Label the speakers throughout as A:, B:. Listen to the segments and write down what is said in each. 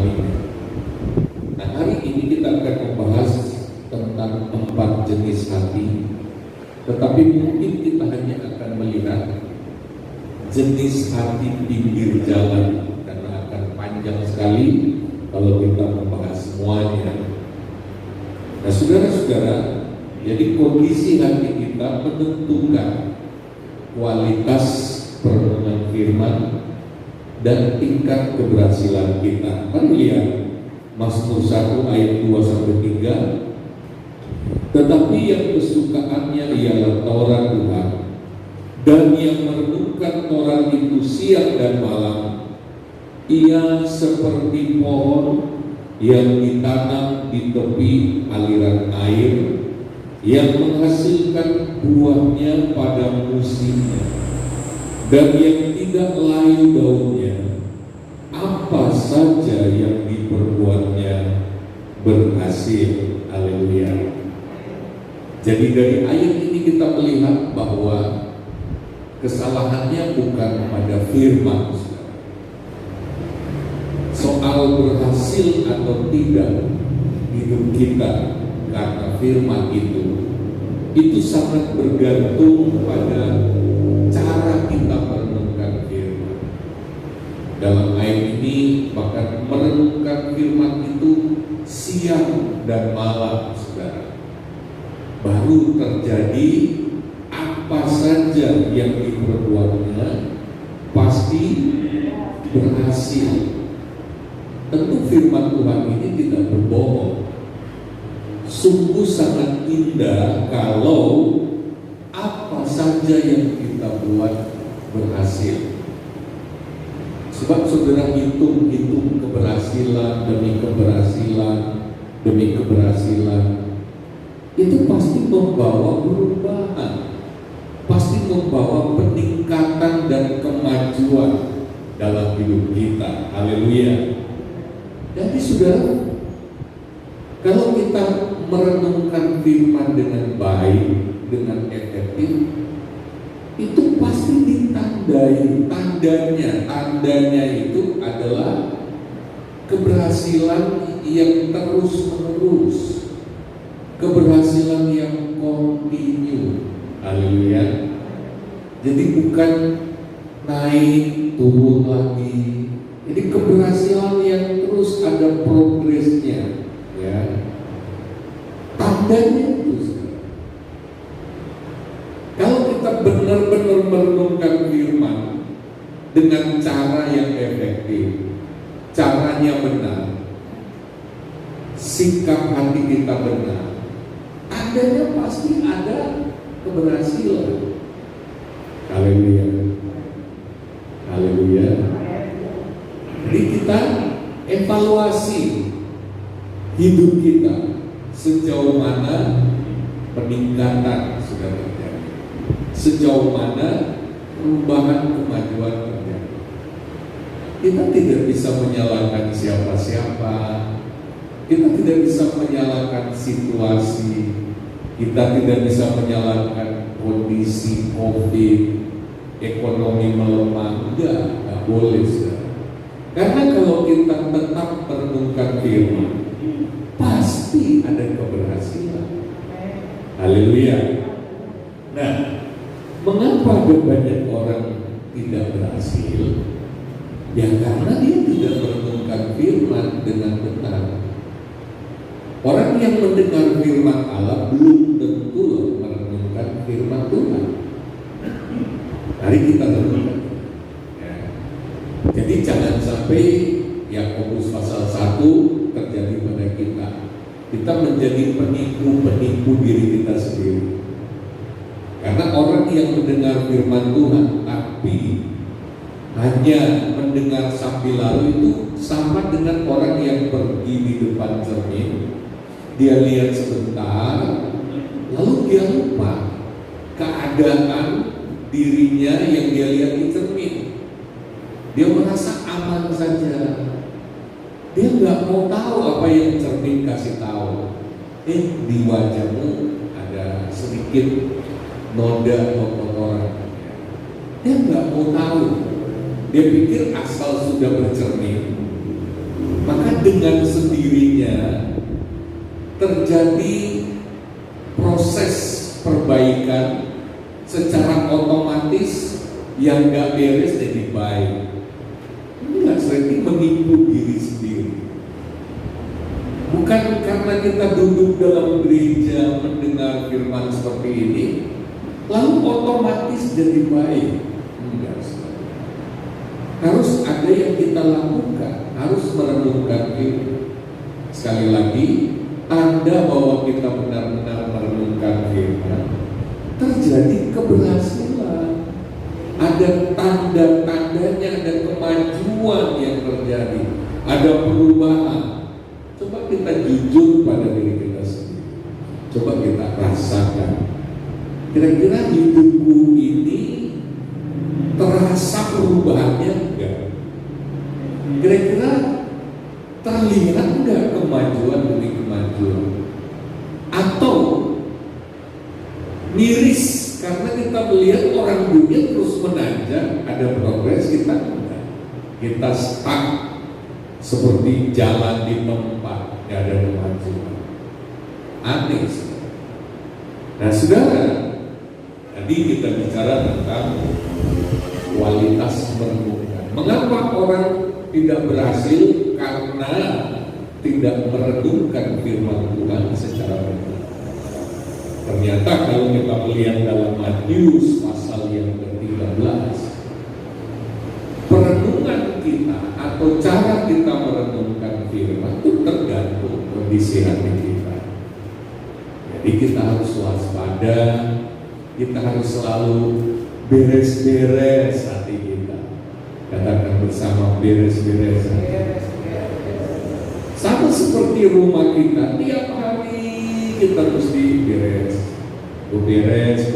A: suaminya. Nah, hari ini kita akan membahas tentang 4 jenis hati, tetapi mungkin kita hanya akan melihat jenis hati pinggir jalan, karena akan panjang sekali kalau kita membahas semuanya. Nah, saudara-saudara, jadi kondisi hati kita menentukan kualitas perenungan firman dan tingkat keberhasilan kita. Mari lihat Mazmur 1 ayat 2-3. Tetapi yang kesukaannya ialah Taurat Tuhan, dan yang merenungkan Taurat itu siang dan malam, ia seperti pohon yang ditanam di tepi aliran air, yang menghasilkan buahnya pada musimnya, dan yang tidak layu daunnya. Apa saja yang diperbuatnya berhasil. Haleluya. Jadi dari ayat ini kita melihat bahwa kesalahannya bukan pada firman. Soal berhasil atau tidak hidup kita karena firman itu sangat bergantung pada cara kita merenungkan firman. Dalam ayat ini bahkan merenungkan firman itu siang dan malam, saudara. Baru terjadi apa saja yang diperbuatnya pasti berhasil. Tentu firman Tuhan ini tidak berbohong. Sungguh sangat indah kalau apa saja yang kita buat berhasil. Sebab saudara hitung-hitung keberhasilan demi keberhasilan demi keberhasilan, itu pasti membawa perubahan, pasti membawa peningkatan dan kemajuan dalam hidup kita. Haleluya. Jadi saudara, kalau kita merenungkan firman dengan baik, dengan efektif, itu pasti ditandai. Tandanya itu adalah keberhasilan yang terus menerus, keberhasilan yang kontinu. Haleluya. Jadi bukan naik turun lagi. Jadi keberhasilan yang terus ada progresnya, ya. Tandanya itu. Kalau kita benar-benar merenungkan firman dengan cara yang efektif, caranya benar, sikap hati kita benar, tandanya pasti ada keberhasilan. Haleluya. Haleluya. Jadi kita evaluasi hidup kita, sejauh mana peningkatan sudah terjadi, sejauh mana perubahan kemajuan terjadi. Kita tidak bisa menyalahkan siapa-siapa, kita tidak bisa menyalahkan situasi, kita tidak bisa menyalahkan kondisi COVID, ekonomi melemah. Enggak boleh, saudara. Karena kalau kita tetap merenungkan firman, pasti ada keberhasilan. Haleluya. Nah, mengapa ada banyak orang tidak berhasil? Ya karena dia tidak merenungkan firman dengan benar. Orang yang mendengar firman Allah belum tentu merenungkan firman Tuhan. Mari kita renungkan. Jadi jangan sampai Yakobus pasal 1 terjadi pada kita. Kita menjadi penipu diri kita sendiri. Karena orang yang mendengar firman Tuhan tapi hanya mendengar sambil lalu, itu sama dengan orang yang pergi di depan cermin. Dia lihat sebentar, lalu dia lupa keadaan dirinya yang dia lihat di cermin. Dia merasa aman saja. Dia nggak mau tahu apa yang cermin kasih tahu. Di wajahmu ada sedikit noda atau kotoran. Dia nggak mau tahu. Dia pikir asal sudah bercermin, maka dengan sendirinya terjadi proses perbaikan secara otomatis, yang gak beres jadi baik. Enggak, sering menipu diri sendiri. Bukan karena kita duduk dalam gereja mendengar firman seperti ini lalu otomatis jadi baik. Enggak. Harus ada yang kita lakukan, harus merenungkan itu. Sekali lagi, tanda bahwa kita benar-benar merenungkan firman, terjadi keberhasilan. Ada tanda-tandanya, ada kemajuan yang terjadi, ada perubahan. Coba kita jujur pada diri kita sendiri. Coba kita rasakan. Kira-kira hidupku ini terasa perubahannya enggak? Kira-kira terlihat enggak kemajuan demi kemajuan? Atau miris karena kita melihat orang dunia terus menanjak, ada progres, kita enggak. Kita stuck seperti jalan di tempat, enggak ada kemajuan. Aneh. Nah, saudara, tadi kita bicara tentang kualitas merenungkan. Mengapa orang tidak berhasil? Karena tidak merenungkan firman Tuhan secara benar. Ternyata kalau kita melihat dalam Matius pasal yang ke-13, perenungan kita atau cara kita merenungkan firman itu tergantung kondisi hati kita. Jadi kita harus waspada, kita harus selalu beres-beres hati kita. Katakan bersama, beres-beres hati. Sama seperti rumah kita, tiap hari kita mesti beres. Beres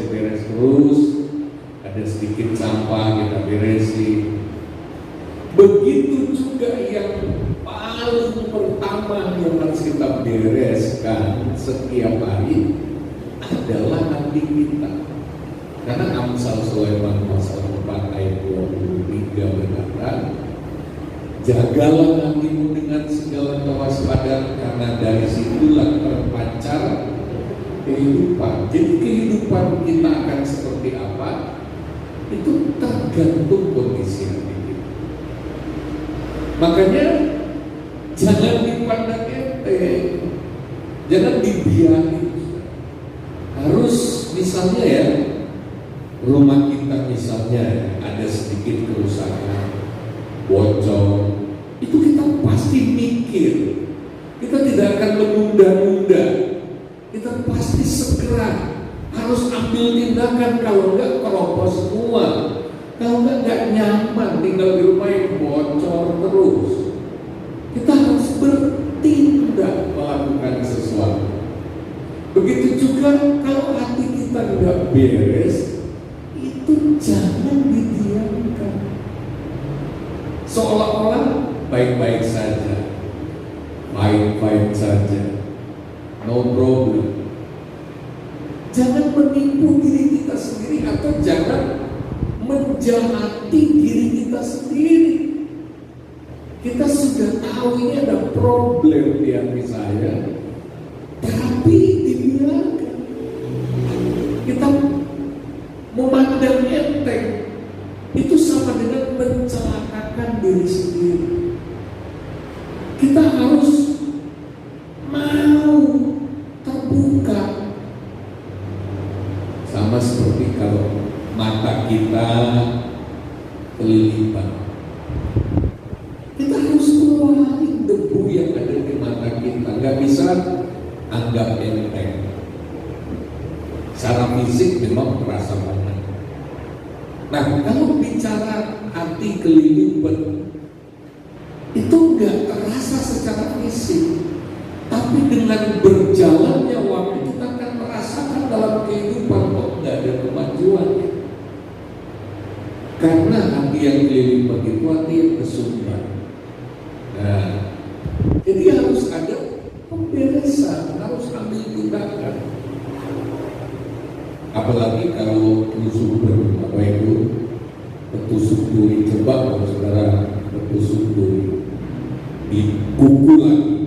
A: terus. Ada sedikit sampah kita beresin. Begitu juga yang paling pertama yang harus kita bereskan setiap hari adalah hati kita. Karena Amsal Sulaiman pasal 4 ayat 23 berkata, jagalah hatimu dengan segala kewaspadaan, karena dari situlah terpancar kehidupan. Jadi kehidupan kita akan seperti apa? Itu tergantung kondisi hati kita. Makanya jangan dipandang enteng, jangan dibiarin. Harus misalnya ya, rumah kita misalnya ada sedikit kerusakan, bocor, itu kita pasti mikir. Kita tidak akan menunda-nunda. Kita pasti segera harus ambil tindakan, kalau enggak keropos semua. Kalau enggak nyaman tinggal di rumah yang bocor terus. Kita harus bertindak melakukan sesuatu. Begitu juga kalau hati kita tidak beres, itu jangan didiamkan. Seolah-olah baik-baik saja, baik-baik saja, no problem. Jangan menipu diri kita sendiri, atau jangan menjahati diri kita sendiri. Kita sudah tahu ini ada problem di hati saya, tapi dibiarkan. Kita memandang enteng, itu sama dengan mencelakakan diri sendiri. Kita harus mau terbuka. Sama seperti kalau mata kita kelilipan, kita harus keluarin debu yang ada di mata kita. Nggak bisa anggap enteng. Secara fisik memang terasa banget. Nah, kalau bicara hati kelilipan, itu nggak terasa secara fisik, tapi dengan berjalannya waktu kita akan merasakan dalam kehidupan kok nggak ada kemajuan. Karena hati yang kelilipan itu hati yang kesumbat. Nah, jadi harus ada pemberesan, harus ambil tindakan. Apalagi kalau tusuk apa itu, tusuk duri. Coba kalau saudara tusuk duri, dikuku lagi.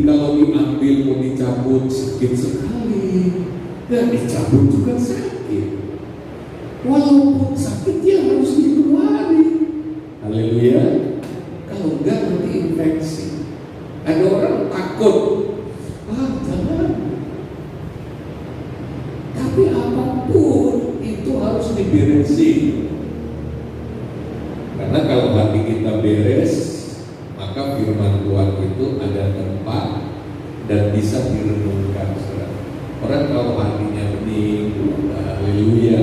A: Kalau diambil mau dicabut sakit sekali, dicabut juga sakit. Walaupun sakit ya harus dikeluarin. Haleluya. Kalau enggak nanti infeksi. Ada orang takut, jangan. Tapi apapun itu harus diberesin. Karena kalau hati kita beres, maka firman Tuhan itu ada tempat dan bisa direnungkan. Orang kalau hatinya bening, haleluya,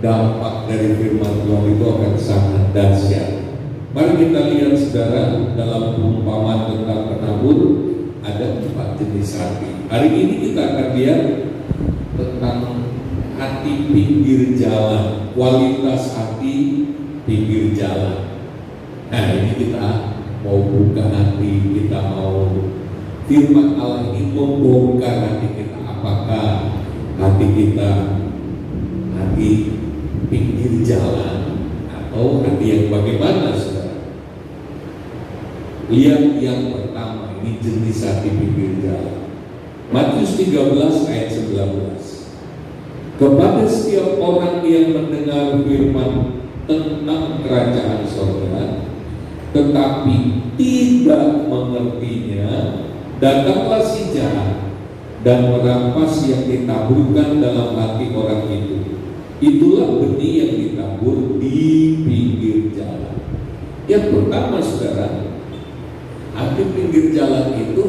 A: dampak dari firman Tuhan itu akan sangat dahsyat. Mari kita lihat saudara, dalam perumpamaan tentang penabur ada 4 jenis hati. Hari ini kita akan lihat tentang hati pinggir jalan, kualitas hati pinggir jalan. Nah, ini kita mau buka hati, kita mau firman Allah ini membongkar hati kita. Apakah hati kita hati pinggir jalan atau hati yang bagaimana, saudara? Lihat yang pertama, ini jenis hati pinggir jalan. Matius 13 ayat 19. Kepada setiap orang yang mendengar firman tentang kerajaan surga tetapi tidak mengertinya, datanglah si jahat dan merampas yang ditaburkan dalam hati orang itu. Itulah benih yang ditabur di pinggir jalan. Yang pertama, saudara, hati pinggir jalan itu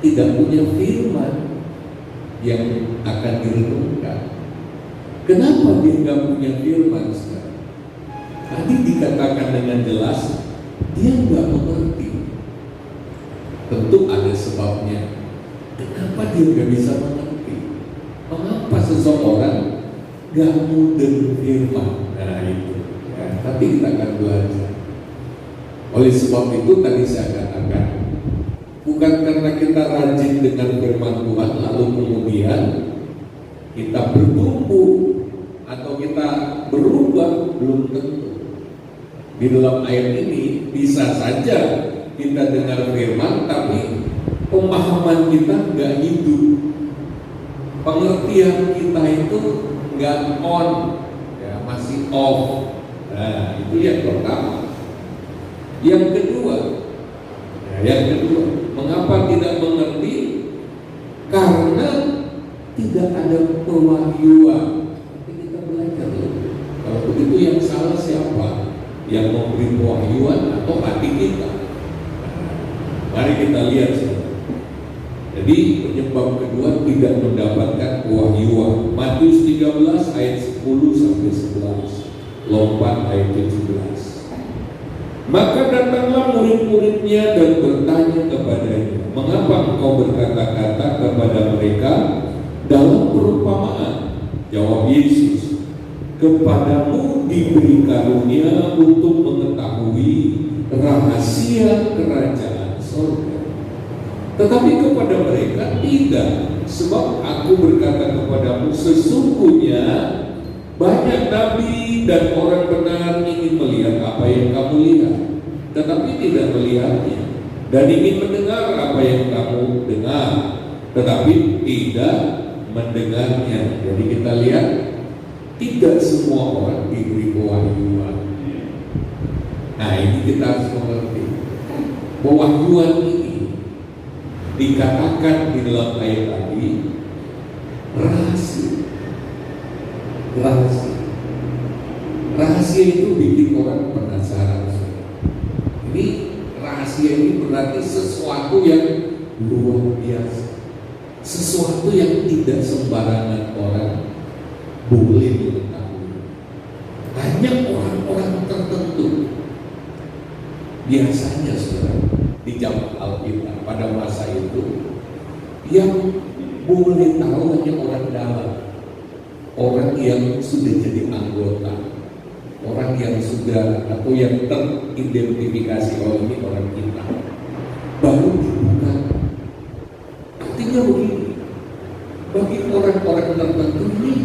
A: tidak punya firman yang akan direnungkan. Kenapa dia nggak punya firman, saudara? Tadi dikatakan dengan jelas, dia nggak mengerti. Tentu ada sebabnya. Kenapa dia nggak bisa mengerti? Mengapa seseorang nggak mudah firman? Nah itu. Ya, tapi kita akan belajar. Oleh sebab itu tadi saya katakan, bukan karena kita rajin dengan firman Tuhan lalu kemudian kita bertumbuh atau kita berubah, belum tentu. Di dalam ayat ini bisa saja kita dengar firman tapi pemahaman kita nggak hidup, pengertian kita itu nggak on, ya, masih off. Nah itu yang pertama. Yang kedua, mengapa tidak mengerti? Karena tidak ada pewahyuan. Nanti kita belajar loh. Kalau begitu yang salah siapa? Yang memberi pewahyuan atau hati kita? Mari kita lihat. Jadi penyebab kedua tidak mendapatkan pewahyuan. Matius 13 ayat 10 sampai 11. Lompat ayat 17. Maka datanglah murid-muridnya dan bertanya kepadanya, mengapa engkau berkata-kata kepada mereka dalam perumpamaan? Jawab Yesus, kepadamu diberi karunia untuk mengetahui rahasia kerajaan surga, tetapi kepada mereka tidak. Sebab aku berkata kepadamu, sesungguhnya banyak nabi dan orang benar ingin melihat apa yang kamu lihat, tetapi tidak melihatnya, dan ingin mendengar apa yang kamu dengar, tetapi tidak mendengarnya. Jadi kita lihat, tidak semua orang diberi pewahyuan. Nah ini kita harus mengerti. Pewahyuan ini dikatakan di dalam ayat tadi rahasia. Rahasia itu bikin orang penasaran. Ini rahasia ini berarti sesuatu yang luar biasa, sesuatu yang tidak sembarangan orang boleh mengetahui. Hanya orang-orang tertentu. Biasanya saudara, di zaman Alkitab pada masa itu yang boleh tahu hanya orang dalam, orang yang sudah jadi anggota, orang yang sudah atau yang teridentifikasi ini orang kita, baru dibuka. Artinya begini, bagi orang-orang tertentu ini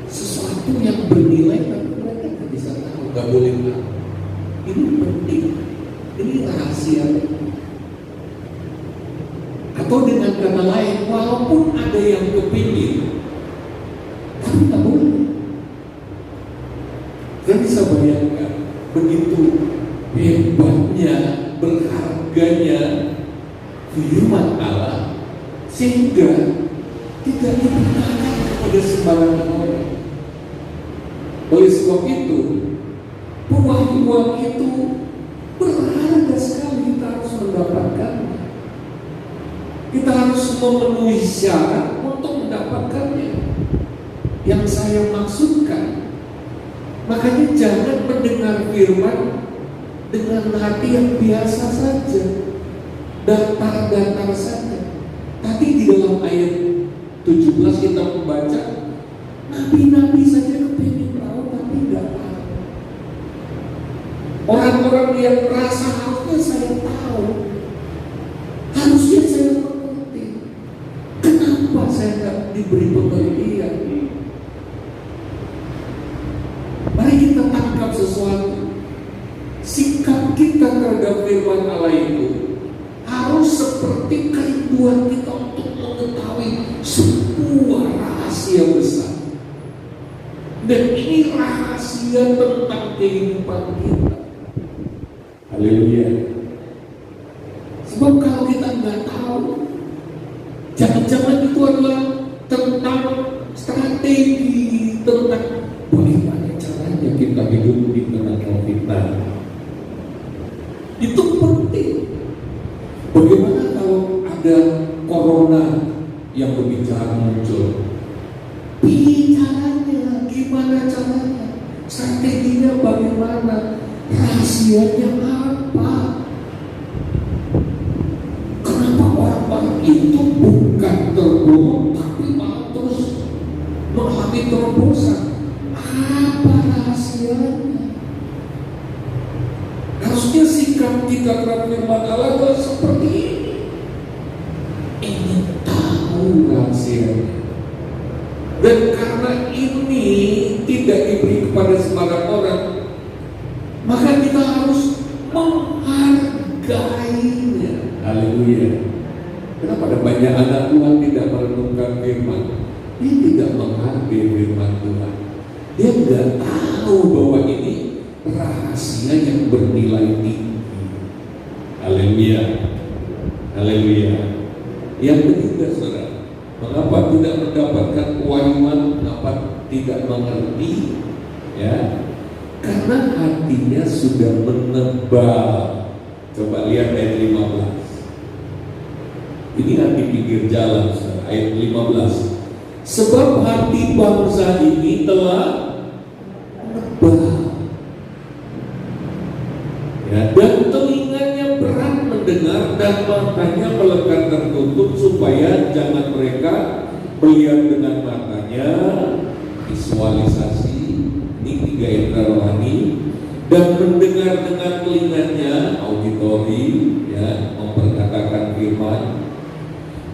A: sesuatu yang bernilai tapi mereka tidak bisa tahu, nggak boleh tahu. Ini penting. ada yang kepingin, tapi tak boleh. Saya bisa bayangkan begitu hebatnya, berharganya firman Allah, sehingga tidak dipergunakan kepada sembarangan orang. Oleh sebab itu, pewahyuan itu berharga sekali, kita harus mendapatkannya. Kita harus memenuhi syarat untuk mendapatkannya. Yang saya maksudkan, makanya jangan mendengar firman dengan hati yang biasa saja, datar-datar saja. Tadi di dalam ayat 17 kita membaca, nabi-nabi saja kepingin tahu tapi tidak tahu. Orang-orang yang merasa harusnya saya tahu, harusnya saya mengerti, kenapa saya tidak diberi pengertian? Mari kita tangkap sesuatu. Sikap kita terhadap firman Allah itu harus seperti kerinduan kita untuk mengetahui sebuah rahasia besar. Dan ini rahasia tentang kehidupan kita. Haleluya. Sebab kalau kita nggak tahu, jangan-jangan itu adalah tentang strategi, tentang bagaimana caranya kita hidup di tengah COVID-19. Itu penting. Bagaimana kalau ada corona yang berbicara muncul? Bicaranya, gimana caranya? Strateginya bagaimana? Rahasianya apa? Kenapa orang-orang itu bukan terbunuh tapi malah terus mengalami terobosan? Apa rahasianya? Harusnya sikap kita terhadap firman Allah adalah seperti ini. Ingin tahu rahasianya. Dan karena ini tidak diberi kepada sembarang orang, maka kita harus menghargainya. Haleluya. Kenapa ada banyak anak Tuhan tidak merenungkan firman? Dia tidak menghargai firman Tuhan. Dia tidak tahu bahwa ini rahasia yang bernilai tinggi. Haleluya. Haleluya. Yang ketiga, saudara, mengapa tidak mendapatkan kewahyuan? Mengapa tidak mengerti? Ya, karena hatinya sudah menebal. Coba lihat ayat 15. Ini hati pinggir jalan, saudara. Ayat 15. Sebab hati bangsa ini telah menebal. Ya, dan telinganya berat mendengar dan matanya melekat tertutup, supaya jangan mereka melihat dengan matanya, visualisasi, ini 3 indera rohani, dan mendengar dengan telinganya, auditori, ya, memperkatakan firman,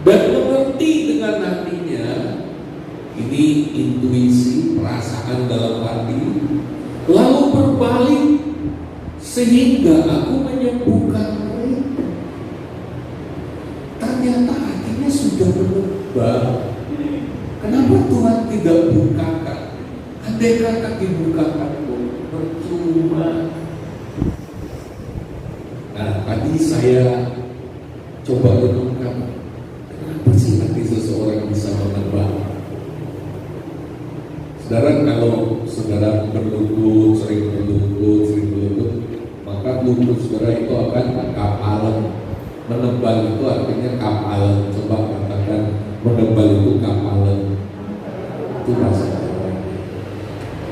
A: dan mengerti dengan hatinya, ini intuisi, perasaan dalam hati, lalu berbalik sehingga aku menyembuhkan mereka. Ternyata hatinya sudah menebal. Kenapa Tuhan tidak bukakan? Andai kata dibukakan pun percuma. Nah, tadi saya coba renungkan, kenapa sih hati seseorang bisa menebal? Saudara, kalau saudara berlutut, sering berlutut, maka lutut saudara itu akan kapalan. Menebal itu artinya kapalan. Coba katakan, menebal itu kapalan. Itu maksudnya.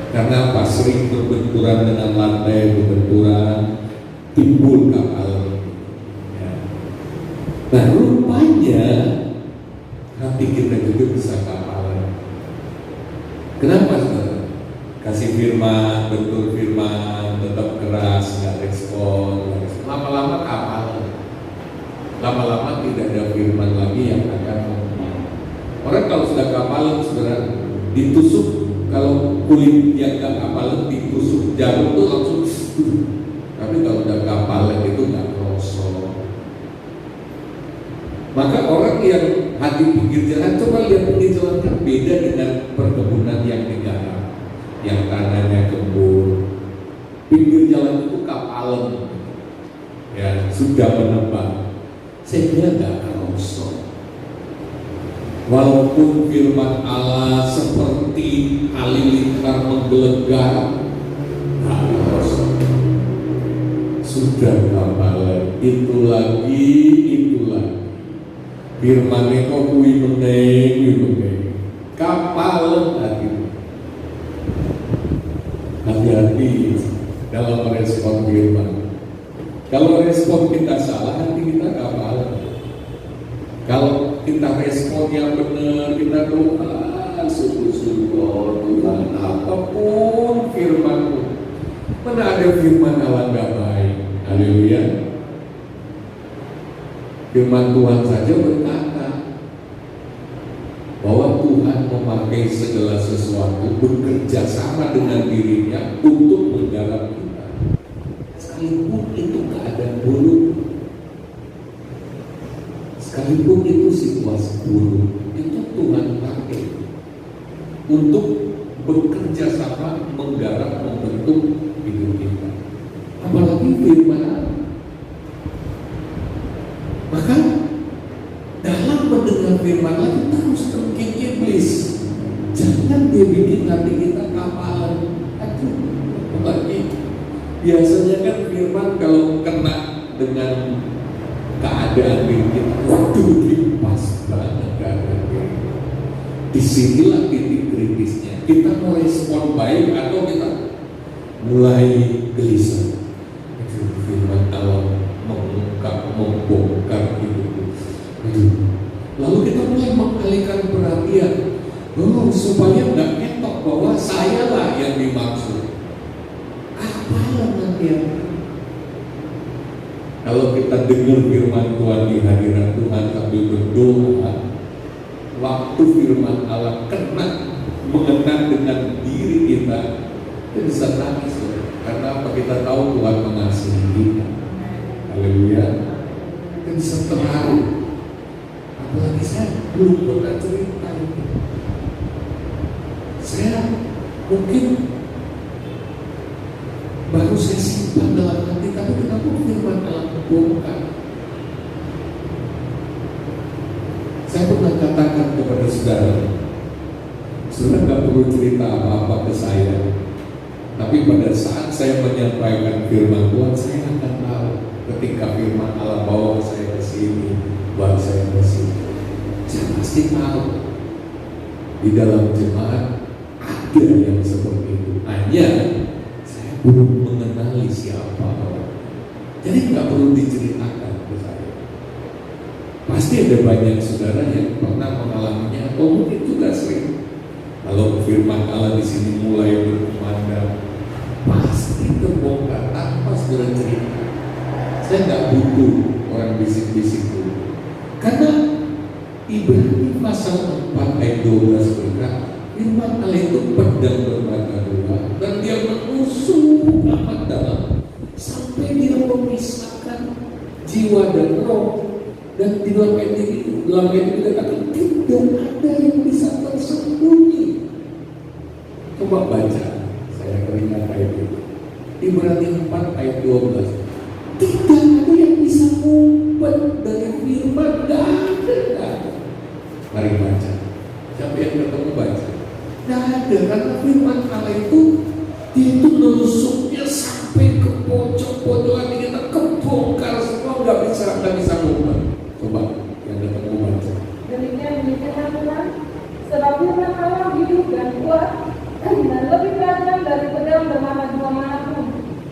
A: Karena apa? Sering berbenturan dengan lantai, berbenturan, timbul kapalan. Ya. Nah, rupanya hati kita juga bisa kapalan. Kenapa, saudara? Kasih firman, bentur firman, tetap keras, nggak respon. Lama-lama kapal. Lama-lama tidak ada firman lagi yang akan ngomong. Orang kalau sudah kapalan, saudara, ditusuk, kalau kulit yang nggak kapalan ditusuk jarum tuh langsung. Tapi kalau udah kapalan itu nggak krosok. Maka orang yang Saat di pinggir jalan, coba lihat pinggir jalan kan beda dengan perkebunan yang digarap, yang tanahnya gembur. Pinggir jalan itu kapalan, ya sudah menebang, sehingga nggak kerosot. Walaupun firman Allah seperti halilintar menggelegar, nggak kerosot. Sudah kapalan, itu lagi. Firman kok kuwi meneng, kapal hati. Hati-hati dalam merespon firman. Kalau respon kita salah, hati kita kapal. Kalau kita responnya benar, kita doa sungguh-sungguh Tuhan, apapun firman-Mu. Mana ada firman Allah nggak baik? Haleluya. Firman Tuhan saja berkata bahwa Tuhan memakai segala sesuatu, bekerja sama dengan dirinya untuk menggarap kita. Sekalipun itu keadaan buruk, sekalipun itu situasi buruk, itu Tuhan pakai untuk bekerja sama menggarap, membentuk hidup kita. Apalagi firman Allah. Maka dalam mendengar firman Allah kita harus tengking iblis. Jangan dia bikin hati kita kapalan. Aduh, apalagi biasanya kan firman kalau kena dengan keadaan diri kita, waduh, pas banget keadaan diri. Disinilah titik kritisnya. Kita mau respon baik atau kita mulai gelisah. Aduh, firman Allah mengungkap, membongkar itu. Lalu kita mulai mengalihkan perhatian, supaya nggak ketok bahwa saya lah yang dimaksud. Apa nanti yang? Kalau kita dengar firman Tuhan di hadirat Tuhan sambil berdoa, waktu firman Allah kena mengena dengan diri kita bisa nangis, karena apa? Kita tahu Tuhan mengasihi kita. Haleluya. Kita bisa terharu. Apalagi saya belum pernah cerita ini. Saya mungkin baru saya simpan dalam hati, tapi kenapa firman Allah membongkar? Saya pernah katakan kepada saudara nggak perlu cerita apa-apa ke saya, tapi pada saat saya menyampaikan firman Tuhan, saya akan tahu. Ketika firman Allah bawa saya ke sini, bawa saya ke sini, saya pasti tahu di dalam jemaat ada yang seperti itu. Hanya saya belum mengenali siapa orang. Jadi nggak perlu diceritakan ke saya. Pasti ada banyak saudara yang pernah mengalaminya, atau mungkin juga sering. Kalau firman Allah di sini mulai berkumandang, pasti terbongkar tanpa saudara cerita. Saya nggak butuh orang bisik-bisik dulu. Karena Ibrani pasal 4 ayat 12 berkata, firman Allah itu pedang bermata dua, dan dia menusuk amat dalam sampai dia memisahkan jiwa dan roh. Dan di dalam ayat itu dikatakan tidak ada yang bisa tersembunyi. Coba baca, saya teringat ayat itu. Ibrani 4 ayat 12. Tidak ada yang bisa ngumpet dari firman, tidak ada. Mari baca. Siapa yang ketemu baca? Tidak ada, karena firman Allah itu dia itu menusuknya sampai ke pojok-pojok hati kita, kebongkar semua, nggak bisa ngumpet. Coba yang ketemu baca.
B: Demikian Tuhan, sebab firman Allah hidup dan kuat dan lebih tajam dari pedang bermata dua manapun,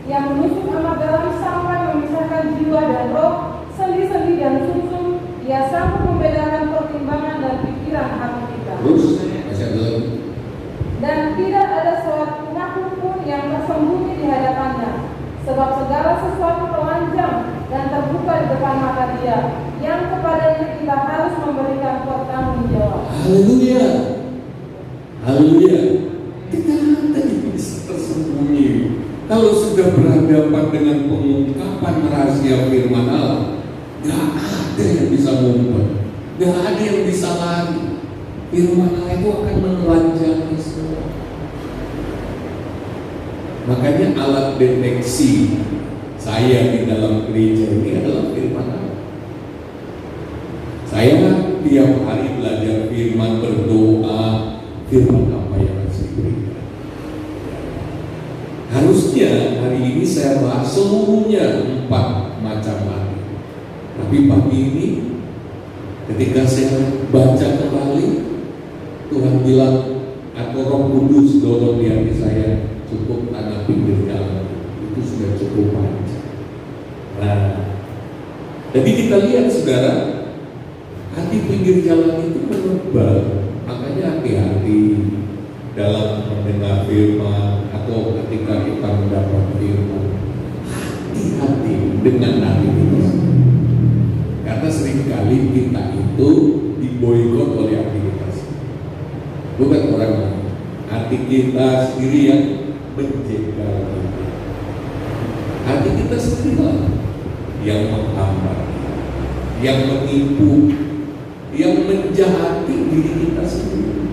B: yang menusuk amat dalam sampai memisahkan jiwa dan roh, sendi-sendi dan sumsum. Ia sanggup membedakan pertimbangan dan pikiran hati kita.
A: Terus masih ada lagi.
B: Dan tidak ada suatu makhluk pun yang tersembunyi di hadapannya, sebab segala sesuatu telanjang dan terbuka di depan mata Dia, yang kepadanya kita harus memberikan pertanggungjawab.
A: Haleluya, haleluya. Tidak ada yang bisa tersembunyi. Kalau sudah berhadapan dengan pengungkapan rahasia firman Allah, gak ada yang bisa ngumpet, Gak ada yang bisa lari. Firman Allah itu akan menelanjangi semua. Makanya alat deteksi saya di dalam gereja ini adalah firman Allah. Saya tiap hari belajar firman, berdoa, firman apa yang harus diberikan. Harusnya hari ini saya bahas seluruhnya 4 macam mati. Tapi pagi ini ketika saya baca kembali, Tuhan bilang atau Roh Kudus dorong di hati saya, cukup anak pinggir jalan, itu sudah cukup panjang. Nah, jadi kita lihat saudara, hati pinggir jalan itu menebal. Makanya hati-hati dalam mendengar firman atau ketika kita mendapat firman, hati-hati dengan hati kita. Karena seringkali kita itu diboikot oleh hati kita sendiri. Bukan orang lain, hati kita sendiri yang menjegal kita. Hati kita sendirilah yang menghambat, yang menipu, yang menjahati diri kita sendiri.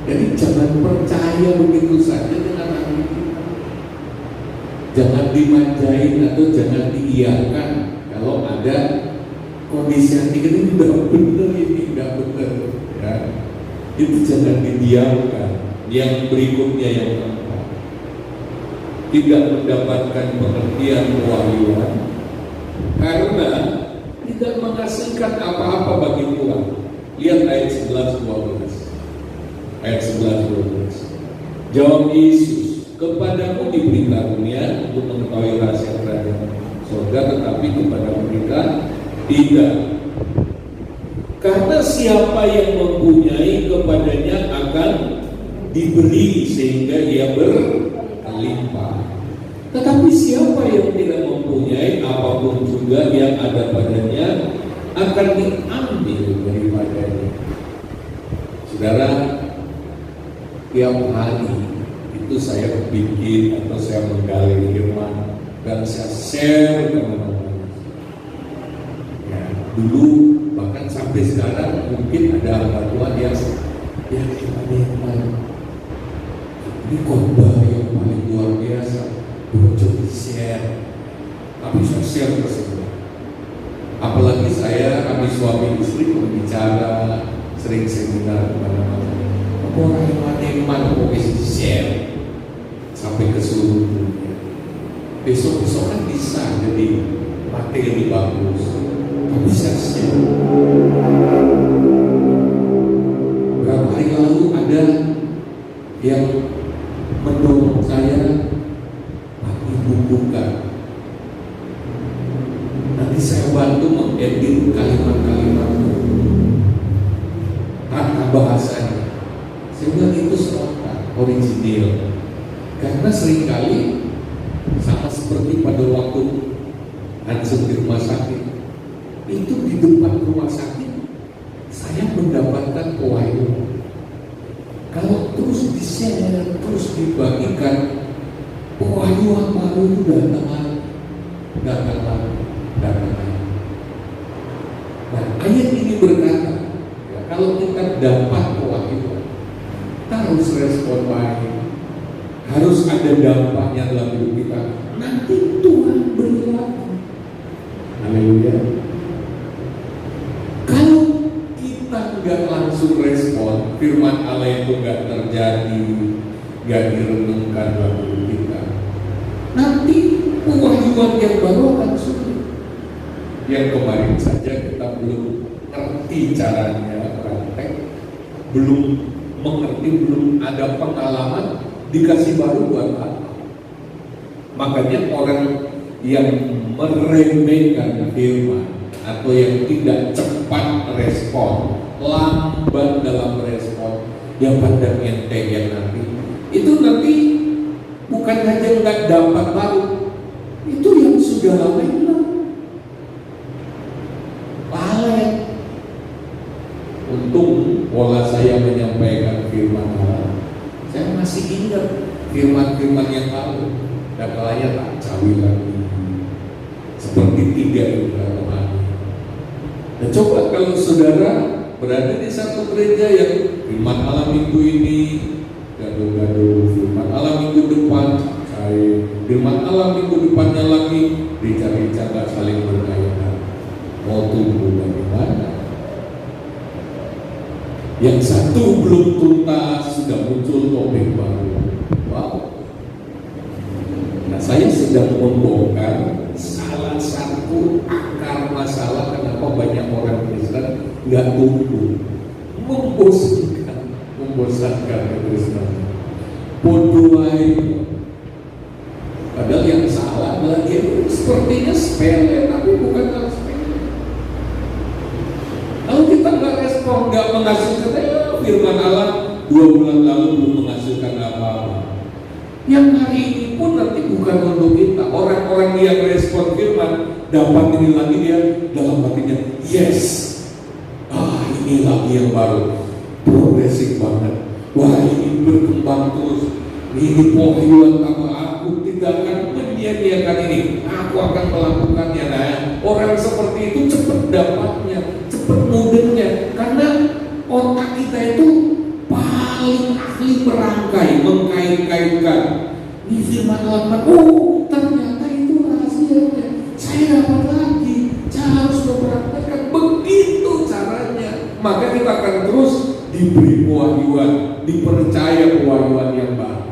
A: Jadi jangan percaya begitu saja dengan hati kita. Jangan dimanjain atau jangan diiyakan kalau ada kondisi hati kita ini tidak benar, ini tidak benar, ya. Itu jangan didiamkan. Yang berikutnya yang keempat, tidak mendapatkan pengertian kewahyuan karena tidak menghasilkan apa-apa bagi Tuhan. Lihat ayat 11-12. Ayat 11-12. Jawab Yesus, kepadamu diberi karunia untuk mengetahui rahasia kerajaan surga, tetapi kepada mereka tidak. Karena siapa yang mempunyai kepadanya akan diberi sehingga ia berlimpah. Tetapi siapa yang tidak mempunyai, apapun juga yang ada padanya akan diambil daripadanya. Saudara, tiap hari itu saya bikin atau saya menggali firman dan saya share ke teman-teman. Ya, dulu bahkan sampai sekarang mungkin ada hamba Tuhan yang ini khotbah yang paling luar biasa, bocor di share, tapi saya share ke semua. Apalagi kami suami istri berbicara, sering seminar kemana-mana. Orang yang pokoknya share sampai ke seluruh dunia. Besok-besok kan bisa jadi materi bagus, tapi saya share. Beberapa hari lalu ada yang mendorong saya, Ibu buka. Nanti saya bantu mengedit kalimat-kalimat, tata bahasanya, sehingga itu spontan, original. Karena seringkali sama seperti pada waktu Hansen di rumah sakit, itu di depan rumah sakit saya mendapatkan pewahyuan. Kalau terus di-share, terus dibagikan, pewahyuan baru itu datang lagi. Nah, ayat ini berkata, ya, kalau kita dapat pewahyuan, kita harus respon baik, harus ada dampaknya dalam hidup kita. Nanti Tuhan beri lagi. Haleluya. Kalau kita nggak langsung respon, firman Allah itu nggak terjadi, nggak direnungkan dalam hidup kita, nanti pewahyuan yang baru akan sulit. Yang kemarin saja kita belum ngerti caranya praktek, belum mengerti, belum ada pengalaman, dikasih baru buat apa? Makanya orang yang meremehkan firman atau yang tidak cepat respon, lambat dalam respon, yang pandang enteng yang nanti, itu nanti bukan hanya nggak dapat baru, itu yang sudah lama hilang. Paling untung pola saya menyampaikan firman Allah, saya masih ingat firman-firman yang lalu, dan kalanya tak cawi lagi seperti 3 kemarin. Nah, coba kalau saudara berada di satu gereja yang firman Allah minggu ini gaduh-gaduh, firman Allah minggu depan firman Allah minggu depannya lagi rica-rica, gak saling berkaitan, mau tumbuh bagaimana? Yang satu belum tuntas sudah muncul topik baru. Wow. Nah, saya sedang membongkar salah satu akar masalah kenapa banyak orang Kristen nggak tumbuh, membosankan kekristenan. Bodoh. Padahal yang salah adalah dia sepertinya sepele, tapi bukan hal sepele. Kalau kita nggak respon, nggak menghasilkan, firman Allah 2 bulan lalu belum menghasilkan apa-apa. Yang hari ini pun nanti bukan untuk kita. Orang-orang yang respon firman dapat ini lagi, dia dalam hatinya, yes, ini lagi yang baru, progresif banget. Wah, ini berkembang terus. Ini pohyuan sama aku tidak akan menyia-nyiakan ini. Aku akan melakukannya. Nah, orang seperti itu cepat dapatnya, cepat mudahnya, karena otak kita itu paling ahli merangkai, mengkait-kaitkan. Ini firman Allah, ternyata itu rahasianya. Saya dapat lagi. Saya harus mempraktekkan. Begitu caranya. Maka kita akan terus diberi pewahyuan, dipercaya pewahyuan yang baru.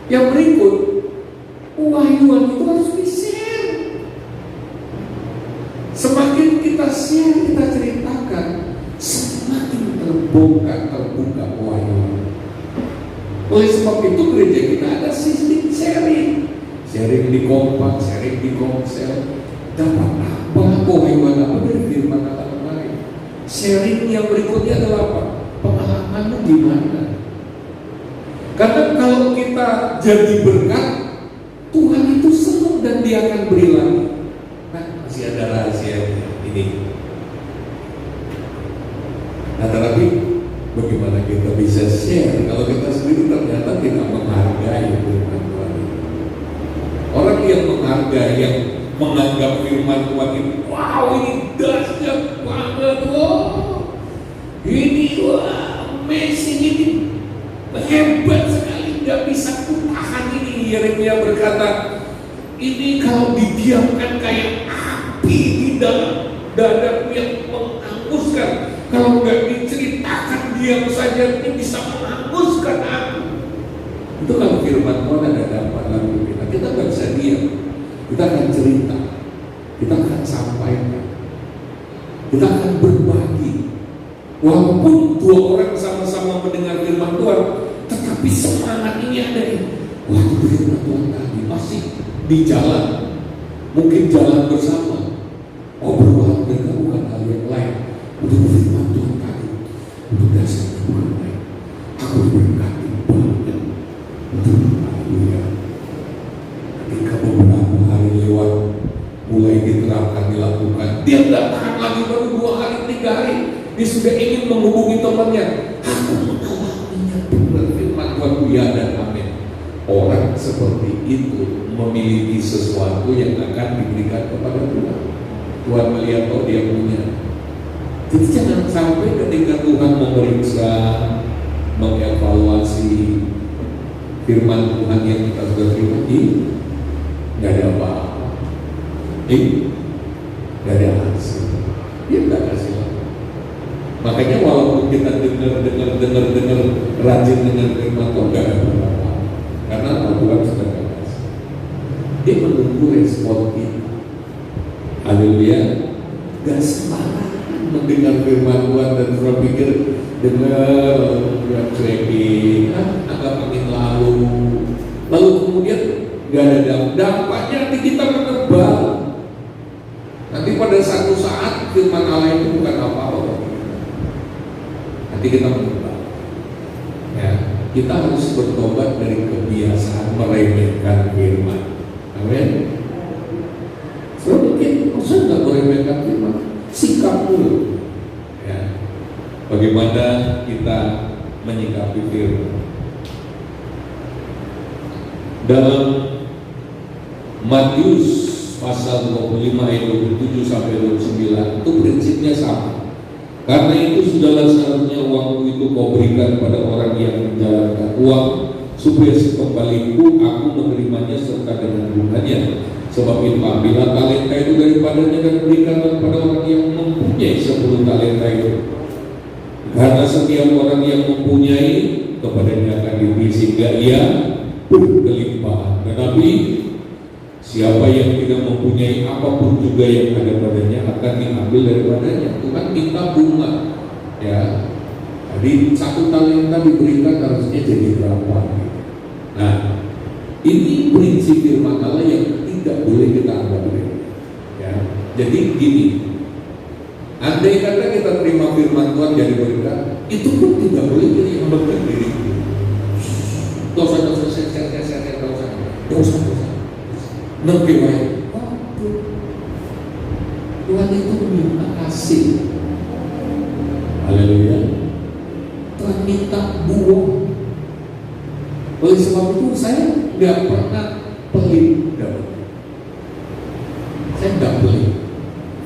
A: Yang berikut, pewahyuan itu harus di-share. Semakin kita share, kita ceritakan, semakin terbuka pewahyuan. Oleh sebab itu gereja kita ada sistem sharing. Sharing di kompak, sharing di komsel. Dapat apa? Pewahyuan apa dari firman Allah kemarin? Sharing yang berikutnya adalah apa? Pengalamanmu gimana? Karena kalau kita jadi berkat, Tuhan itu senang dan Dia akan beri lagi. Nah, masih ada rahasia ini. Nah, tapi bagaimana kita bisa share kalau kita sendiri ternyata tidak menghargai firman Tuhan itu? Orang yang menghargai, yang menganggap firman Tuhan itu, wow, ini dahsyat banget, ini amazing, ini hebat sekali, nggak bisa kutahan ini. Yeremia berkata, ini kalau didiamkan kayak api di dalam dadaku yang menghanguskan. Kalau nggak diceritakan diam saja, ini bisa menghanguskan aku. Itu kalau firman Tuhan ada dapat lalu kita nggak bisa diam. Kita akan cerita, kita akan sampaikan, kita akan berbagi. Walaupun 2 orang sama-sama mendengar firman Tuhan, tetapi semangat ini ada di waktu firman Tuhan tadi masih di jalan, mungkin jalan bersama. Obrolan mereka bukan hal yang lain. Untuk firman Tuhan tadi, untuk dasarnya bukan lain. Aku diberkati banget. Untuk haleluya. Ketika beberapa hari lewat, mulai diterapkan, dilakukan, dia nggak tahan lagi, baru 2 hari, 3 hari. Dia sudah ingin menghubungi temannya. Aku mengalaminya, benar firman Tuhan, ya dan amin. Orang seperti itu memiliki sesuatu yang akan diberikan kepada Tuhan. Tuhan melihat, dia punya. Jadi jangan sampai ketika Tuhan memeriksa, mengevaluasi firman Tuhan yang kita sudah terima, nggak ada apa-apa, nggak ada hasil, dia nggak kasih. Makanya walaupun kita dengar rajin dengan firman Tuhan, gak ada apa-apa. Karena Tuhan sudah kasih. Dia menunggu respon kita. Haleluya. Gak sembarangan mendengar firman Tuhan dan orang pikir dengar cuekin, agak angin lalu kemudian gak ada dampaknya. Nanti kita menebal. Nanti pada satu saat firman Allah itu bukan apa-apa. Nanti kita bertobat. Ya, kita harus bertobat dari kebiasaan meremehkan firman. Amin. So, mungkin maksudnya nggak meremehkan firman, sikap dulu. Ya, bagaimana kita menyikapi firman? Dalam Matius pasal 25 ayat 27 sampai 29 itu prinsipnya sama. Karena itu sudahlah seharusnya uangku itu kau berikan pada orang yang menjalankan uang, supaya sekembaliku aku menerimanya serta dengan bunganya. Sebab itu ambillah talenta itu daripadanya dan berikanlah pada orang yang mempunyai 10 talenta itu. Karena setiap orang yang mempunyai, kepadanya akan diberi sehingga ia berkelimpahan. Tetapi siapa yang tidak mempunyai apapun juga yang ada padanya akan diambil daripadanya. Tuhan minta bunga, ya. Jadi 1 talenta diberikan harusnya jadi berapa? Nah, ini prinsip firman Allah yang tidak boleh kita anggap remeh. Ya. Jadi gini, andai kata kita terima firman Tuhan jadi berkat, itu pun tidak boleh jadi yang berkat diri. Dosa-dosa saya dosa. Nabi baik. Tuhan itu minta kasih. Haleluya. Tuhan minta buang. Oleh sebab itu saya tidak pernah pelit. Saya tidak pelit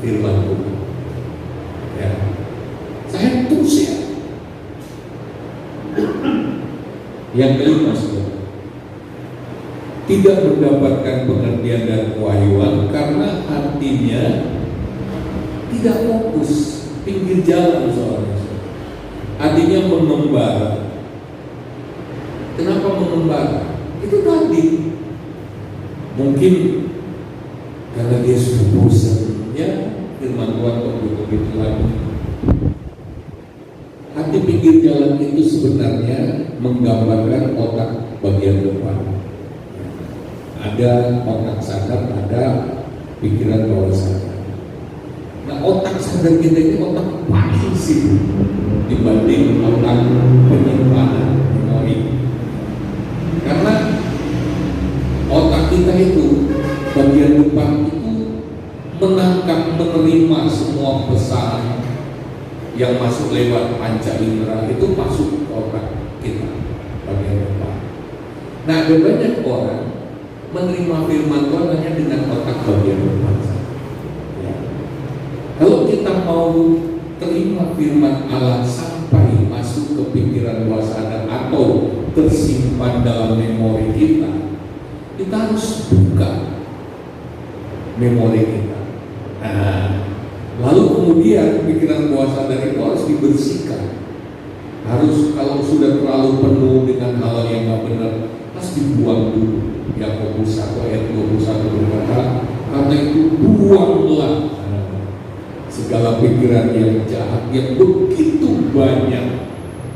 A: firman Tuhan. Ya. Saya terus ya. Yang kelima, saudara, tidak mendapatkan pengertian dan kewahyuan karena hatinya tidak fokus, pinggir jalan soalnya. Hatinya mengembara. Kenapa mengembara? Itu tadi mungkin karena dia sudah bosan, ya firman Tuhan kok begitu lagi. Hati pinggir jalan itu sebenarnya menggambarkan otak bagian depan. Ada otak sadar, ada pikiran bawah sadar. Nah, otak sadar kita ini otak paling sibuk dibanding otak penyimpanan memori. Karena otak kita itu bagian depan itu menangkap, menerima semua pesan yang masuk lewat panca indera, itu masuk ke otak kita bagian depan. Nah, ada banyak orang menerima firman Tuhan hanya dengan otak bagian depan saja. Ya. Kalau kita mau terima firman Allah sampai masuk ke pikiran bawah sadar atau tersimpan dalam memori kita harus buka memori kita. Nah, lalu kemudian pikiran bawah sadar itu harus dibersihkan. Harus, kalau sudah terlalu penuh dengan hal yang tidak benar, harus dibuang dulu. Yakobus 1 ayat 21 berkata, karena itu buanglah segala pikiran yang jahat yang begitu banyak,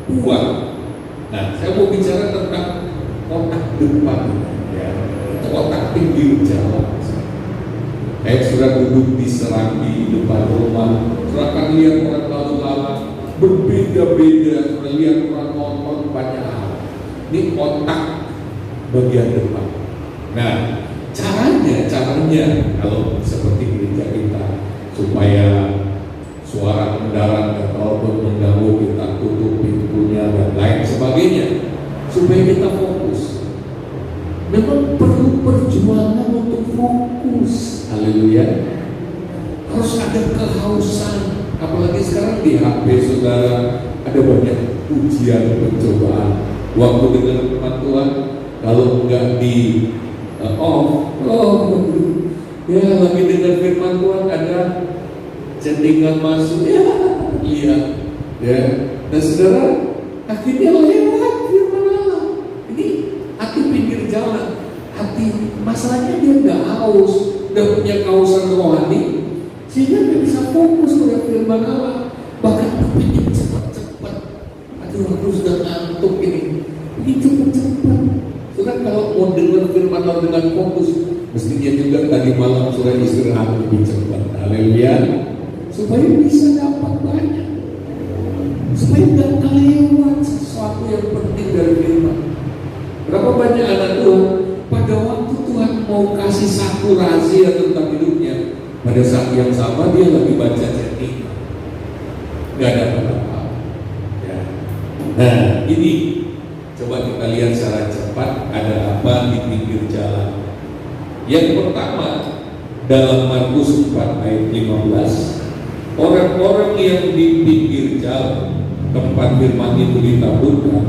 A: buang. Nah, saya mau bicara tentang otak depan, ya. Itu otak pinggir jalan. Saya sudah duduk di serambi depan rumah, sudah akan lihat orang lalu lalang berbeda-beda, sudah lihat orang nonton banyak hal. Ini otak bagian depan. Nah, caranya kalau seperti gereja kita, supaya suara kendaraan ataupun mengganggu kita tutup pintunya dan lain sebagainya, supaya kita fokus. Memang perlu perjuangan untuk fokus. Haleluya. Harus ada kehausan. Apalagi sekarang di HP saudara ada banyak ujian, pencobaan. Waktu dengar firman Tuhan, kalau enggak di ya lagi dengar firman Tuhan ada chattingan masuk, ya lihat, ya. Dan saudara akhirnya lewat firman Allah. Ini hati pinggir jalan, hati masalahnya dia nggak haus, udah punya kehausan rohani, sehingga nggak bisa fokus pada firman Allah. Bahkan kepingin cepat-cepat. Aduh, aku sudah ngantuk ini cepet-cepet. Sudah kalau mau dengar firman Allah dengan fokus, mestinya juga tadi malam sudah istirahat lebih cepat. Haleluya. Supaya bisa dapat banyak, supaya nggak kelewat sesuatu yang penting dari firman. Berapa banyak anak Tuhan pada waktu Tuhan mau kasih satu rahasia tentang hidupnya, pada saat yang sama dia lagi baca chatting, nggak ada apa-apa. Ya. Nah, ini coba kita lihat secara cepat ada apa di pinggir jalan. Yang pertama, dalam Markus 4 ayat 15, orang-orang yang di pinggir jalan tempat firman itu ditaburkan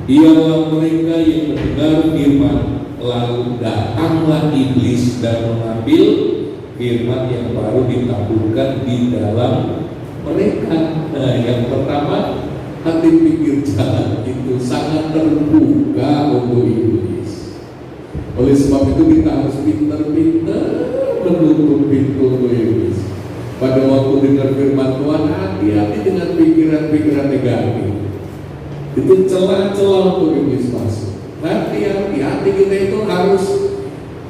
A: ialah mereka yang mendengar firman, lalu datanglah iblis dan mengambil firman yang baru ditaburkan di dalam mereka. Nah, yang pertama, hati pinggir jalan itu sangat terbuka untuk iblis. Oleh sebab itu kita harus pintar-pintar menutup pintu untuk iblis. Pada waktu dengar firman Tuhan, hati-hati dengan pikiran-pikiran negatif. Itu celah-celah untuk iblis masuk. Hati-hati, hati kita itu harus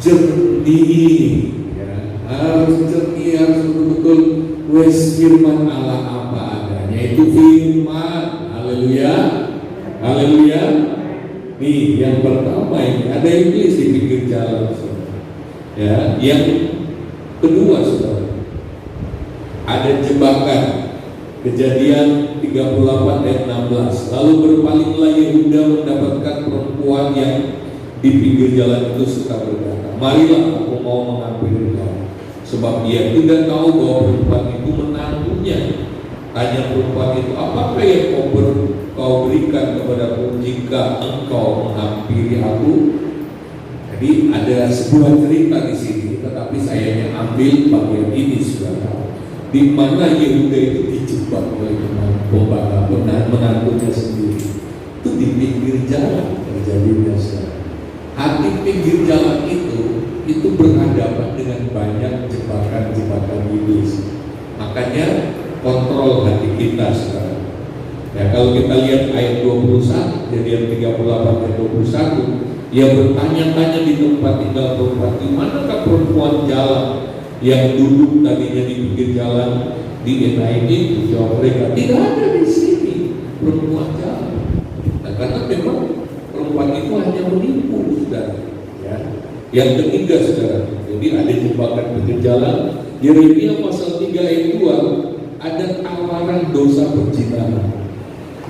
A: jernih, ya. Harus jernih, harus betul-betul wes firman Allah apa adanya. Itu firman. Haleluya, haleluya. Nih, yang pertama ini ada iblis di pinggir jalan, ya. Yang kedua, saudara, ada jebakan. Kejadian 38 ayat 16. Lalu berpalinglah Yehuda mendapatkan perempuan yang di pinggir jalan itu serta berkata, marilah aku mau mengambil engkau. Sebab ia tidak tahu bahwa perempuan itu menantunya. Tanya perempuan itu, apakah yang kau berikan kepadaku jika engkau menghampiri aku? Jadi ada sebuah cerita di sini, tetapi saya ambil bagian ini, saudara, di mana Yehuda itu dijebak oleh menantunya sendiri. Itu di pinggir jalan terjadinya, saudara. Hati pinggir jalan itu berhadapan dengan banyak jebakan-jebakan iblis. Makanya kontrol hati kita, saudara. Ya, kalau kita lihat ayat 21, Kejadian 38 ayat 21, ia bertanya-tanya di tempat tinggal perempuan, di manakah perempuan jalan yang duduk tadinya di pinggir jalan di Enaim itu? Jawab mereka, tidak ada di sini perempuan jalan. Nah, karena memang perempuan itu hanya menipu, saudara. Ya. Yang ketiga, saudara, jadi ada jebakan pinggir jalan. Yeremia pasal 3 ayat 2, ada tawaran dosa perzinahan.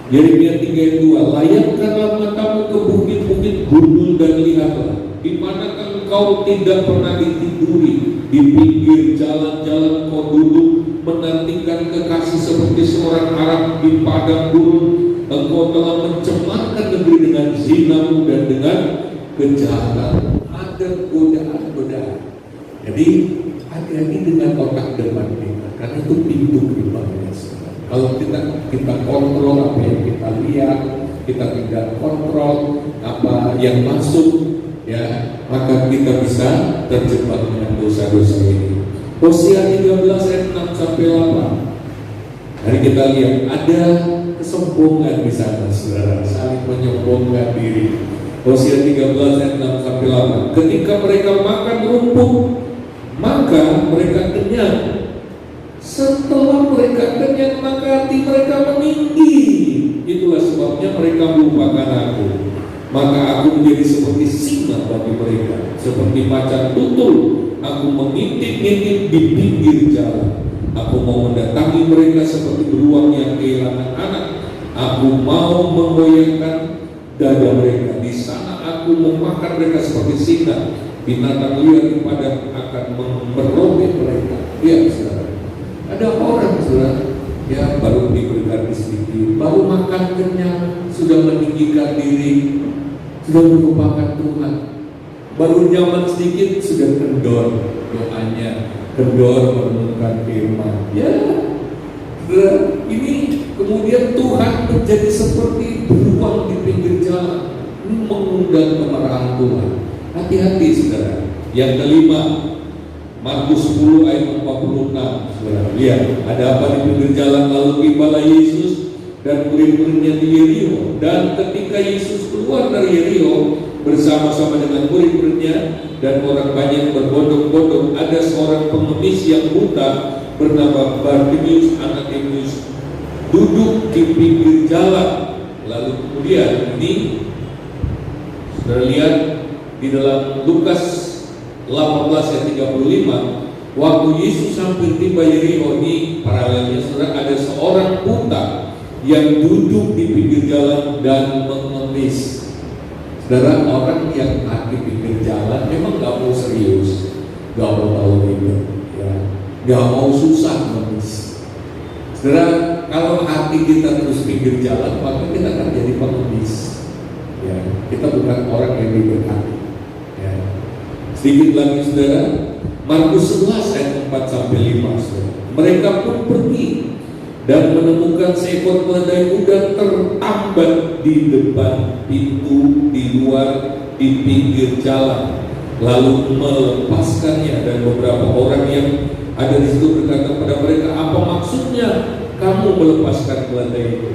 A: Yeremia 3 ayat 2, layakkanlah matamu ke bukit-bukit gundul dan lihatlah, di manakah engkau tidak pernah ditiduri, di pinggir jalan-jalan kau duduk menantikan kekasih seperti seorang Arab di padang gurun. Engkau telah mencemarkan negeri dengan zinamu dan dengan kejahatan. Ada godaan-godaan. Jadi hati-hati dengan otak depan kita, karena itu pintu gerbangnya. Kalau kita kontrol apa yang kita lihat, kita tidak kontrol apa yang masuk, ya, maka kita bisa terjebak dengan dosa-dosa ini. Hosea 13 ayat 6 sampai 8. Hari kita lihat ada kesombongan di sana, saudara, saling menyombongkan diri. Hosea 13 ayat 6 sampai 8. Ketika mereka makan rumput, maka mereka kenyang. Setelah mereka kenyang, maka hati mereka meninggi. Itulah sebabnya mereka melupakan aku. Maka aku menjadi seperti singa bagi mereka, seperti macan tutul. Aku mengintip-intip di pinggir jalan. Aku mau mendatangi mereka seperti beruang yang kehilangan anak. Aku mau menggoyangkan dada mereka. Di sana aku memakan mereka seperti singa. Binatang liar di padang akan merobek mereka. Ya, saudara. Ada orang, saudara, ya, baru diberikan sedikit, baru makan kenyang, sudah meninggikan diri, sudah melupakan Tuhan. Baru nyaman sedikit, sudah kendor doanya, kendor merenungkan firman. Ya, saudara, ini kemudian Tuhan menjadi seperti beruang di pinggir jalan. Ini mengundang kemarahan Tuhan. Hati-hati, saudara. Yang kelima, Markus 10 ayat 46. Saudara, lihat, ada apa di pinggir jalan? Lalu tibalah Yesus dan murid-muridnya di Yeriko. Dan ketika Yesus keluar dari Yeriko bersama-sama dengan murid-muridnya dan orang banyak berbondong-bondong, ada seorang pengemis yang buta bernama Bartimeus anak Timeus duduk di pinggir jalan. Lalu kemudian ini, saudara lihat di dalam Lukas 18 ayat 35, waktu Yesus hampir tiba Yeriko, ini paralelnya, saudara, ada seorang buta yang duduk di pinggir jalan dan mengemis. Saudara, orang yang di pinggir jalan memang gak mau serius. gak mau tahu ribet, ya, gak mau susah mengemis. Saudara, kalau hati kita terus pinggir jalan, maka kita akan jadi pengemis. Ya, kita bukan orang yang diberkati. Ya. Sedikit lagi saudara, Markus 11 ayat 4 sampai 5. Saudara. Mereka pun pergi dan menemukan seekor keledai kuda tertambat di depan pintu di luar di pinggir jalan, lalu melepaskannya. Dan beberapa orang yang ada di situ berkata kepada mereka, apa maksudnya kamu melepaskan keledai itu?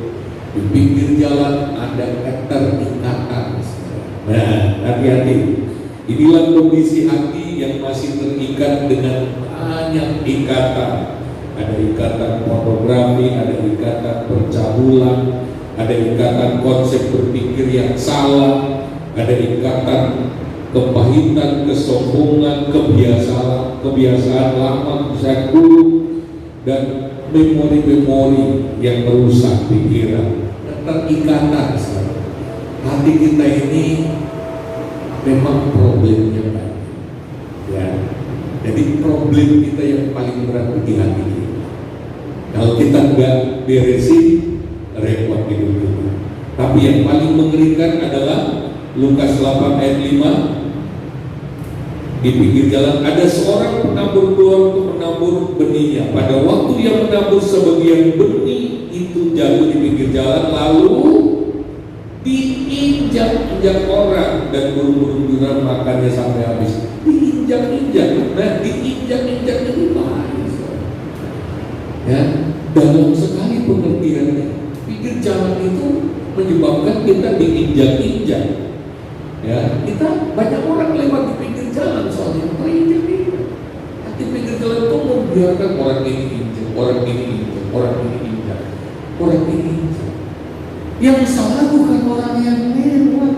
A: Di pinggir jalan ada keterikatan. Nah, hati-hati. Inilah kondisi hati yang masih terikat dengan banyak ikatan. Ada ikatan pornografi, ada ikatan percabulan, ada ikatan konsep berpikir yang salah, ada ikatan kepahitan, kesombongan, kebiasaan lama, kebiasaan buruk, dan memori-memori yang merusak pikiran. Terikatan. Hati kita ini memang problemnya banyak. Ya. Jadi problem kita yang paling berat di hati kita. Kalau kita nggak beresin, repot hidup kita. Tapi yang paling mengerikan adalah Lukas 8 ayat 5. Di pinggir jalan ada seorang penabur keluar untuk menabur benihnya. Pada waktu yang menabur sebagian benih itu jatuh di pinggir jalan, lalu diinjak-injak orang dan burung-burung durham makannya sampai habis. Diinjak-injak, nah diinjak-injak itu bahaya. Ya, dalam sekali pengertiannya. Pinggir jalan itu menyebabkan kita diinjak-injak. Ya, kita banyak orang lewat di pinggir jalan soalnya terinjak-injak. Di pinggir jalan itu membiarkan orang ini injak, orang ini injak, orang ini injak, orang ini injak. Yang salah bukan orang yang lewat.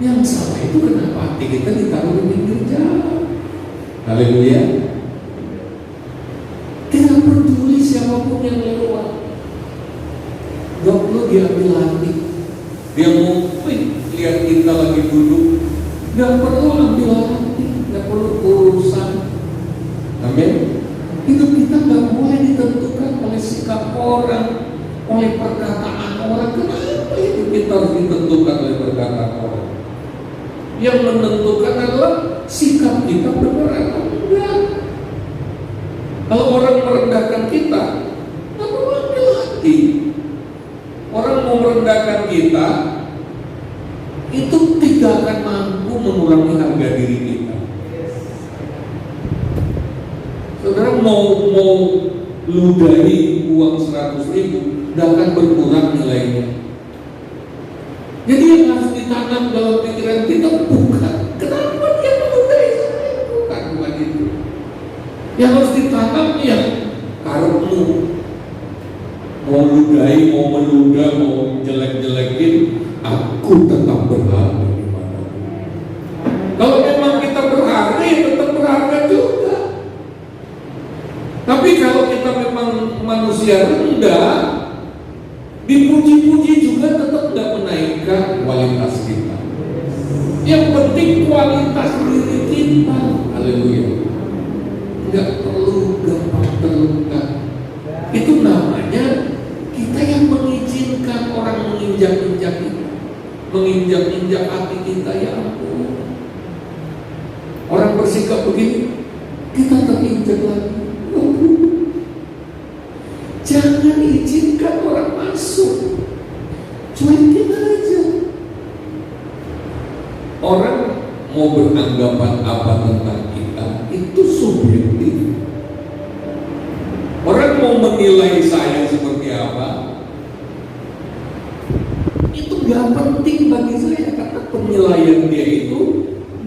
A: Yang salah itu kenapa hati kita ditaruh di pinggir jalan. Haleluya. Tidak peduli siapapun yang lewat. Gak perlu diambil hati. Dia mau lihat kita lagi duduk, gak perlu ambil hati, gak perlu urusan. Amin. Hidup kita gak boleh ditentukan oleh sikap orang, oleh perkataan orang. Kenapa hidup kita harus ditentukan oleh perkataan orang? Yang menentukan adalah sikap kita benar atau enggak. Kalau orang merendahkan kita, gak perlu ambil hati. Orang mau merendahkan kita, itu tidak akan mampu mengurangi harga diri kita. Saudara mau ludahi uang 100.000, tidak akan berkurang nilainya. Jadi yang harus ditanam dalam pikiran kita bukan kenapa dia meludahi saya, bukan itu. Yang harus ditanam ya karepmu. Mau ludahi, mau meludah, mau jelek-jelekin, aku tetap berharga di mana. Kalau memang kita berharga, ya tetap berharga juga. Tapi kalau kita memang manusia rendah, dipuji-puji juga tetap tidak menaikkan kualitas kita. Yang penting kualitas diri kita. Haleluya. Tidak perlu gampang terluka. Itu namanya kita yang mengizinkan orang menginjak-injak kita, menginjak-injak hati kita. Ya ampun, orang bersikap begini, kita terinjak lagi. Jangan izinkan orang masuk, cuekin aja. Orang mau beranggapan apa tentang kita itu subjektif. Orang mau menilai saya seperti apa, itu gak penting bagi saya, karena penilaian dia itu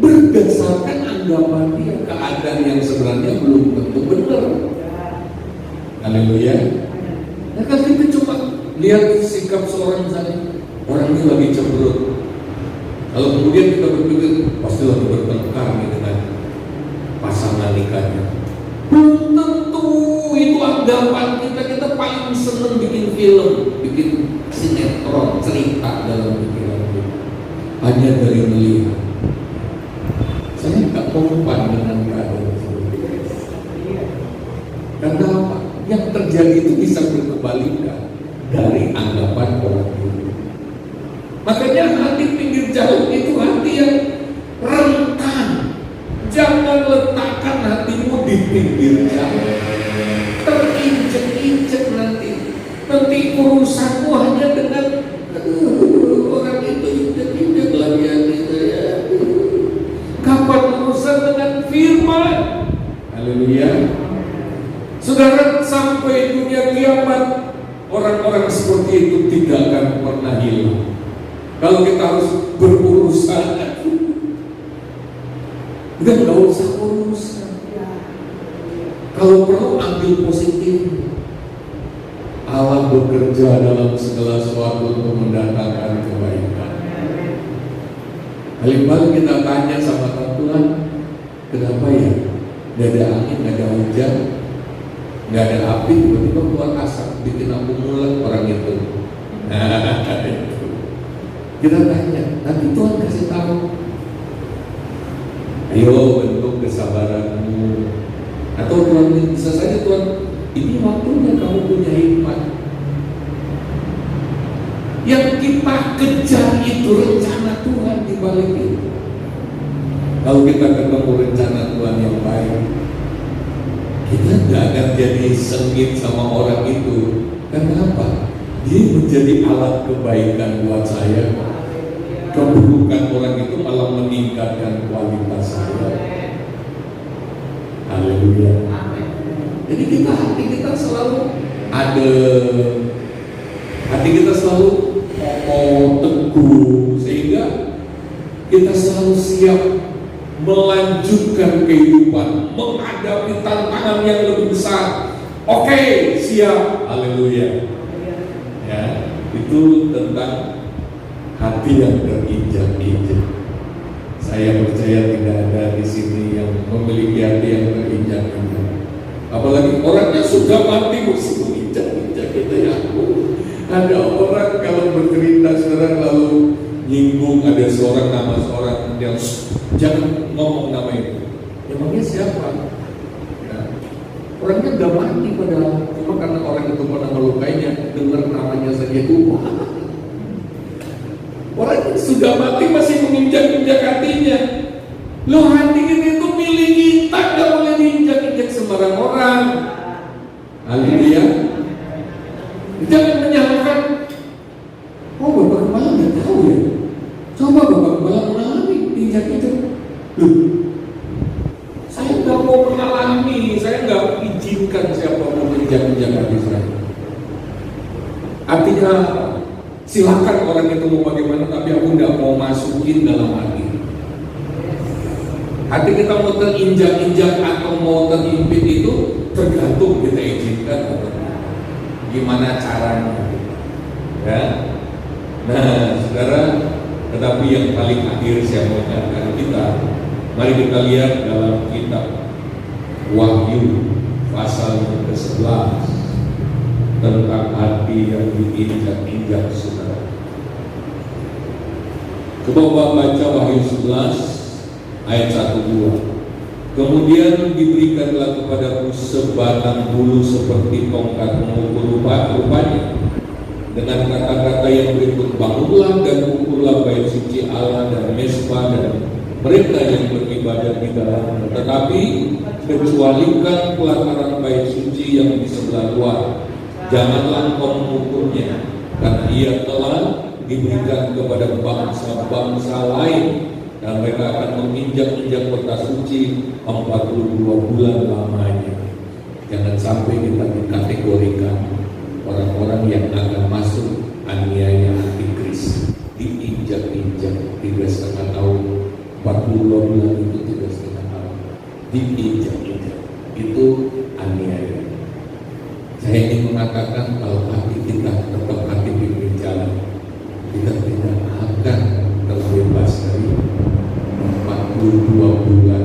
A: berdasarkan anggapan dia, keadaan yang sebenarnya belum tentu benar. Haleluya. Nah kalau kita cuma lihat sikap seorang misalnya, orang ini lagi cemberut, kalau kemudian kita berpikir pasti lagi bertengkar dengan pasangan nikahnya, belum tentu itu anggapan kita. Kita paling seneng bikin film, bikin sinetron, cerita dalam pikiran kita hanya dari melihat. Saya nggak kompan dengan keadaan itu. Karena apa? Yang terjadi itu bisa berkebalikan dari anggapan orang itu. Makanya hati pinggir jalan itu hati yang rentan. Jangan letakkan hatimu di pinggir jalan, terinjek-injek nanti urusanmu hanya dengan orang itu injek-injek lagi gitu ya. Kapan urusan dengan firman? Haleluya. Saudara, sampai dunia kiamat orang-orang seperti itu tidak akan pernah hilang. Kalau kita harus berurusan, udah gak usah urusan. Kalau perlu ambil positif. Allah bekerja dalam segala sesuatu untuk mendatangkan kebaikan. Kali-kali kita tanya sama Tuhan, kenapa ya? Gak ada angin, gak ada hujan, gak ada api, tiba-tiba keluar asap, bikin aku mulet orang itu. Kita tanya, nanti Tuhan kasih tahu. Ayo bentuk kesabaranmu. Atau Tuhan bisa saja Tuhan, ini waktunya kamu punya hikmat. Yang kita kejar itu rencana Tuhan di balik itu. Kalau kita ketemu rencana Tuhan yang baik, kita tidak akan jadi sengit sama orang itu. Kenapa? Dia menjadi alat kebaikan buat saya. Keburukan orang itu malah meningkatkan kualitas saya. Haleluya. Jadi hati kita selalu ada, hati kita selalu teguh, sehingga kita selalu siap melanjutkan kehidupan, menghadapi tantangan yang lebih besar. Oke, siap. Haleluya. Ya, itu tentang hati yang terinjak-injak. Saya percaya tidak ada di sini yang memiliki hati yang terinjak-injak. Apalagi orangnya sudah mati mesti menginjak-injak gitu ya. Ada orang kalau bercerita sekarang lalu nyinggung ada seorang nama seorang yang jangan ngomong nama itu. Emangnya siapa? Ya. Orangnya udah mati padahal cuma karena orang itu pernah melukainya, dengar namanya saja itu. Orang sudah mati masih menginjak-injak hatinya. Loh, hati ini tuh milik kita, gak boleh diinjak-injak sembarang orang. Haleluya. Jangan menyalahkan. Oh, Bapak Kepala nggak tahu ya. Coba Bapak Kepala mengalami injak-injak. Loh, saya nggak mau mengalami. Saya nggak izinkan siapapun menginjak-injak hati saya. Artinya silakan orang itu mau bagaimana, tapi aku nggak mau masukin dalam hati. Hati kita mau terinjak-injak atau mau terimpit itu tergantung kita izinkan atau gimana caranya. Ya. Nah, saudara, tetapi yang paling akhir saya mau katakan kita, mari kita lihat dalam kitab Wahyu pasal yang ke-11 tentang hati yang diinjak-injak, saudara. Coba baca Wahyu 11 ayat 1-2. Kemudian diberikanlah kepadaku sebatang bulu seperti tongkat mengukur rupanya, dengan kata-kata yang berikut: bangunlah dan ukurlah bait suci Allah dan mesbah dan mereka yang beribadah di dalamnya. Tetapi kecualikan pelataran bait suci yang di sebelah luar, janganlah engkau mengukurnya, karena ia telah diberikan kepada bangsa-bangsa lain, dan mereka akan menginjak-injak kota suci 42 bulan lamanya. Jangan sampai kita dikategorikan orang-orang yang akan masuk aniaya antikris, diinjak-injak 3,5 tahun, 40 bulan itu 3,5 tahun, diinjak-injak, itu aniaya. Saya ingin mengatakan kalau hati kita tetap hati pinggir jalan, kita tidak akan terbebas dari 42 bulan